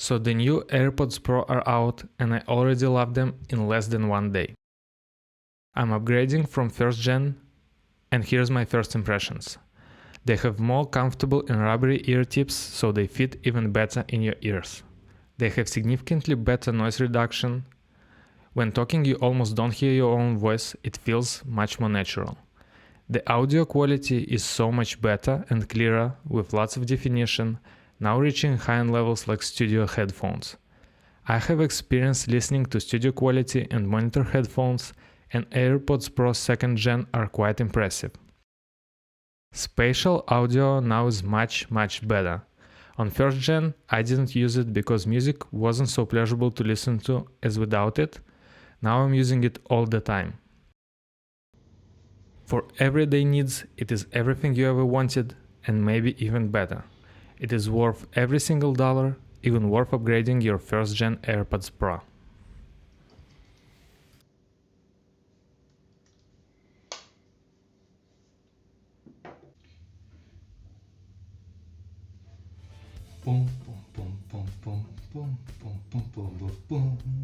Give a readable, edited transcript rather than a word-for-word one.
So the new AirPods Pro are out and I already love them in less than 1 day. I'm upgrading from first gen and here's my first impressions. They have more comfortable and rubbery ear tips, so they fit even better in your ears. They have significantly better noise reduction. When talking you almost don't hear your own voice, it feels much more natural. The audio quality is so much better and clearer with lots of definition, now reaching high-end levels like studio headphones. I have experience listening to studio quality and monitor headphones, and AirPods Pro 2nd Gen are quite impressive. Spatial audio now is much better. On 1st Gen, I didn't use it because music wasn't so pleasurable to listen to as without it. Now I'm using it all the time. For everyday needs, it is everything you ever wanted and maybe even better. It is worth every single dollar, even worth upgrading your 1st Gen AirPods Pro. Boom, boom, boom, boom, boom, boom, boom, boom, boom, boom, boom.